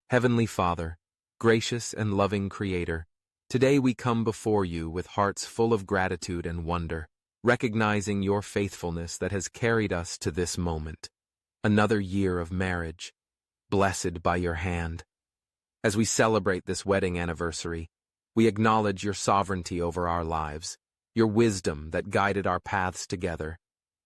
Heavenly Father, gracious and loving Creator, today we come before you with hearts full of gratitude and wonder, recognizing your faithfulness that has carried us to this moment, another year of marriage, blessed by your hand. As we celebrate this wedding anniversary, we acknowledge your sovereignty over our lives, your wisdom that guided our paths together,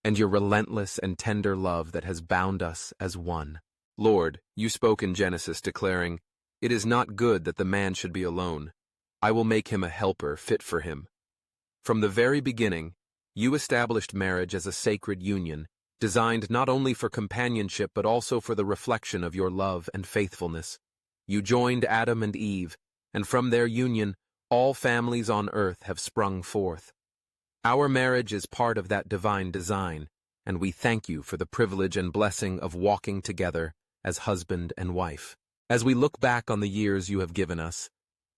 and your relentless and tender love that has bound us as one. Lord, you spoke in Genesis declaring, "It is not good that the man should be alone. I will make him a helper fit for him." From the very beginning, you established marriage as a sacred union, designed not only for companionship but also for the reflection of your love and faithfulness. You joined Adam and Eve, and from their union, all families on earth have sprung forth. Our marriage is part of that divine design, and we thank you for the privilege and blessing of walking together as husband and wife. As we look back on the years you have given us,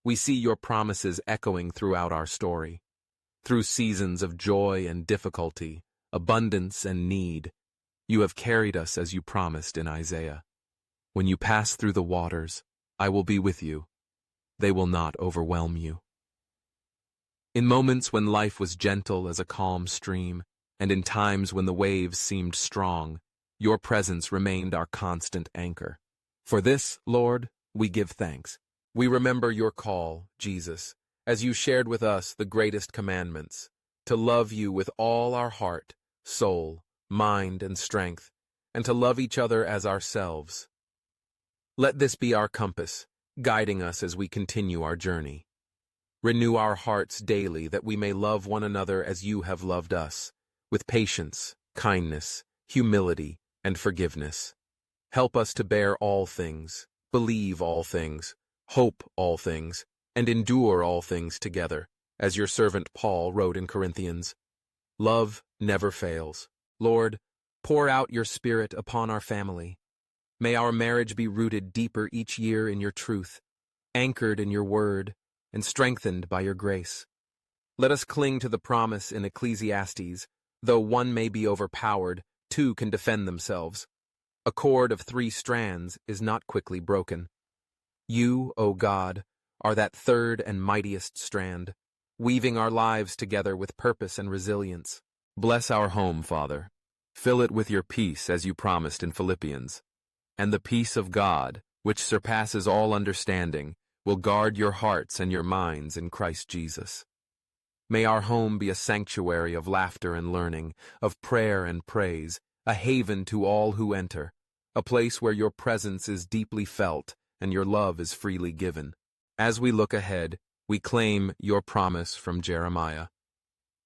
we see your promises echoing throughout our story. Through seasons of joy and difficulty, abundance and need, you have carried us as you promised in Isaiah. When you pass through the waters, I will be with you. They will not overwhelm you. In moments when life was gentle as a calm stream, and in times when the waves seemed strong, your presence remained our constant anchor. For this, Lord, we give thanks. We remember your call, Jesus, as you shared with us the greatest commandments, to love you with all our heart, soul, mind, and strength, and to love each other as ourselves. Let this be our compass, guiding us as we continue our journey. Renew our hearts daily that we may love one another as you have loved us, with patience, kindness, humility, and forgiveness. Help us to bear all things, believe all things, hope all things, and endure all things together, as your servant Paul wrote in Corinthians. Love never fails. Lord, pour out your Spirit upon our family. May our marriage be rooted deeper each year in your truth, anchored in your word, and strengthened by your grace. Let us cling to the promise in Ecclesiastes, though one may be overpowered, two can defend themselves. A cord of 3 strands is not quickly broken. You, O God, are that third and mightiest strand, weaving our lives together with purpose and resilience. Bless our home, Father. Fill it with your peace as you promised in Philippians. And the peace of God, which surpasses all understanding, will guard your hearts and your minds in Christ Jesus. May our home be a sanctuary of laughter and learning, of prayer and praise, a haven to all who enter, a place where your presence is deeply felt and your love is freely given. As we look ahead, we claim your promise from Jeremiah.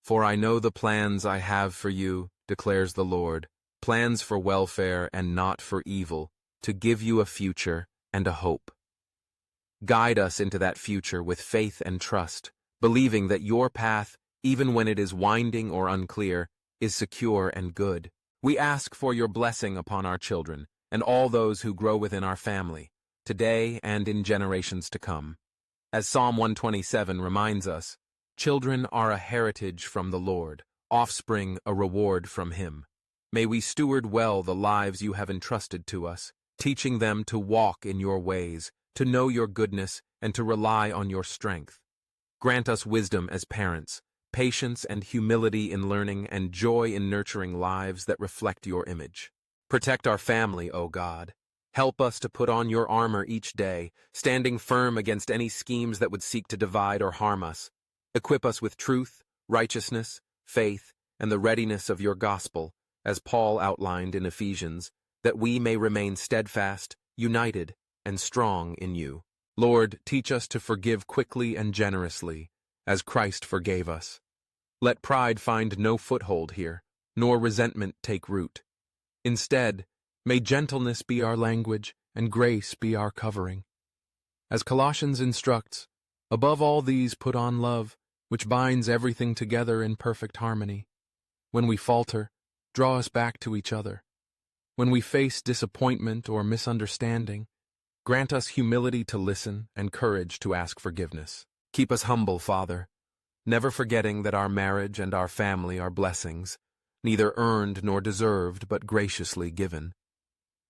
For I know the plans I have for you, declares the Lord, plans for welfare and not for evil, to give you a future and a hope. Guide us into that future with faith and trust, believing that your path, even when it is winding or unclear, is secure and good. We ask for your blessing upon our children and all those who grow within our family, today and in generations to come. As Psalm 127 reminds us, children are a heritage from the Lord, offspring a reward from him. May we steward well the lives you have entrusted to us, teaching them to walk in your ways, to know your goodness, and to rely on your strength. Grant us wisdom as parents, patience and humility in learning, and joy in nurturing lives that reflect your image. Protect our family, O God. Help us to put on your armor each day, standing firm against any schemes that would seek to divide or harm us. Equip us with truth, righteousness, faith, and the readiness of your gospel, as Paul outlined in Ephesians, that we may remain steadfast, united, and strong in you. Lord, teach us to forgive quickly and generously, as Christ forgave us. Let pride find no foothold here, nor resentment take root. Instead, may gentleness be our language and grace be our covering. As Colossians instructs, above all these put on love, which binds everything together in perfect harmony. When we falter, draw us back to each other. When we face disappointment or misunderstanding, grant us humility to listen and courage to ask forgiveness. Keep us humble, Father, never forgetting that our marriage and our family are blessings, neither earned nor deserved but graciously given.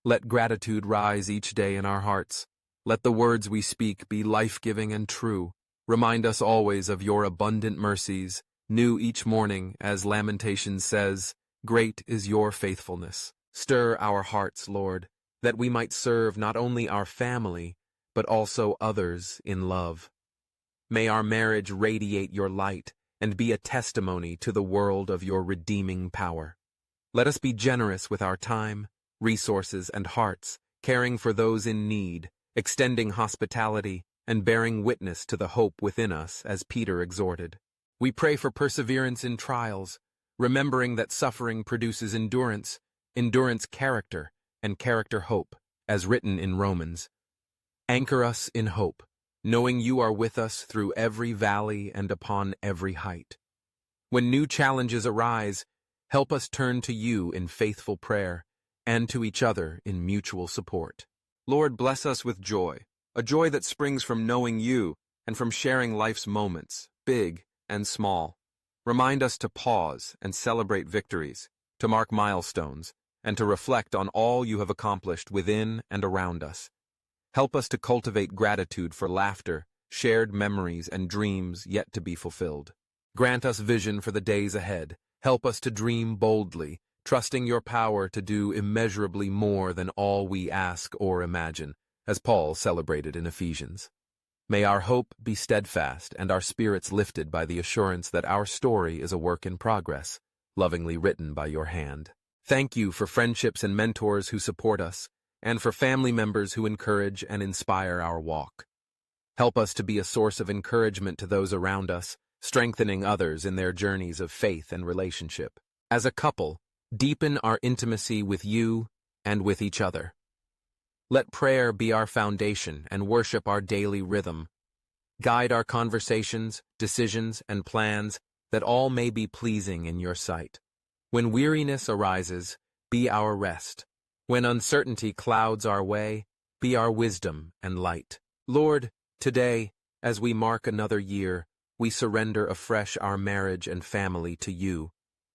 Let gratitude rise each day in our hearts, Let the words we speak be life-giving and true. Remind us always of your abundant mercies, new each morning, as Lamentations says, "Great is your faithfulness." Stir our hearts, Lord, that we might serve not only our family, but also others in love. May our marriage radiate your light and be a testimony to the world of your redeeming power. Let us be generous with our time, resources, and hearts, caring for those in need, extending hospitality, and bearing witness to the hope within us, as Peter exhorted. We pray for perseverance in trials, remembering that suffering produces endurance, endurance character, and character hope, as written in Romans. Anchor us in hope, knowing you are with us through every valley and upon every height. When new challenges arise, help us turn to you in faithful prayer, and to each other in mutual support. Lord, bless us with joy, a joy that springs from knowing you and from sharing life's moments, big and small. Remind us to pause and celebrate victories, to mark milestones, and to reflect on all you have accomplished within and around us. Help us to cultivate gratitude for laughter, shared memories, and dreams yet to be fulfilled. Grant us vision for the days ahead. Help us to dream boldly, trusting your power to do immeasurably more than all we ask or imagine, as Paul celebrated in Ephesians. May our hope be steadfast and our spirits lifted by the assurance that our story is a work in progress, lovingly written by your hand. Thank you for friendships and mentors who support us, and for family members who encourage and inspire our walk. Help us to be a source of encouragement to those around us, strengthening others in their journeys of faith and relationship. As a couple, deepen our intimacy with you and with each other. Let prayer be our foundation and worship our daily rhythm. Guide our conversations, decisions, and plans, that all may be pleasing in your sight. When weariness arises, be our rest. When uncertainty clouds our way, be our wisdom and light. Lord, today, as we mark another year, we surrender afresh our marriage and family to you.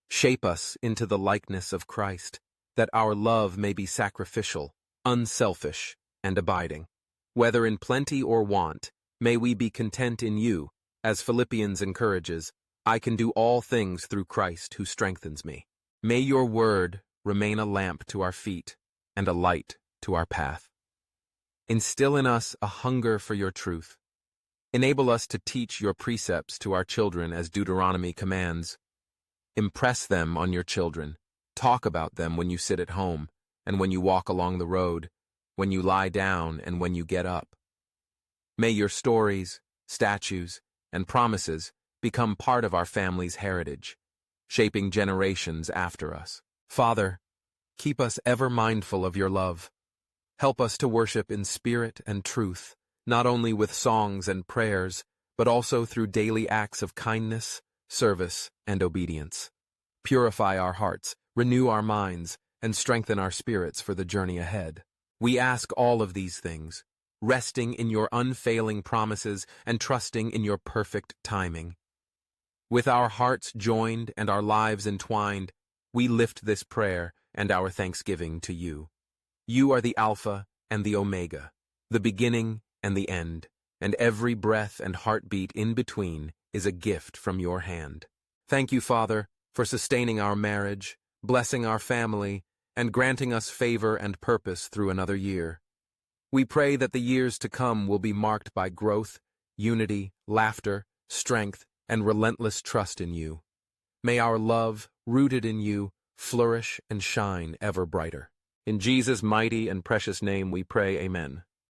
Shape us into the likeness of Christ, that our love may be sacrificial, unselfish, and abiding. Whether in plenty or want, may we be content in you, as Philippians encourages, "I can do all things through Christ who strengthens me." May your word remain a lamp to our feet and a light to our path. Instill in us a hunger for your truth. Enable us to teach your precepts to our children as Deuteronomy commands. Impress them on your children. Talk about them when you sit at home and when you walk along the road, when you lie down and when you get up. May your stories, statutes, and promises become part of our family's heritage, shaping generations after us. Father, keep us ever mindful of your love. Help us to worship in spirit and truth, not only with songs and prayers, but also through daily acts of kindness, service, and obedience. Purify our hearts, renew our minds, and strengthen our spirits for the journey ahead. We ask all of these things, resting in your unfailing promises and trusting in your perfect timing. With our hearts joined and our lives entwined, we lift this prayer and our thanksgiving to you. You are the Alpha and the Omega, the beginning and the end, and every breath and heartbeat in between is a gift from your hand. Thank you, Father, for sustaining our marriage, blessing our family, and granting us favor and purpose through another year. We pray that the years to come will be marked by growth, unity, laughter, strength, and relentless trust in you. May our love, rooted in you, flourish and shine ever brighter. In Jesus' mighty and precious name we pray, amen.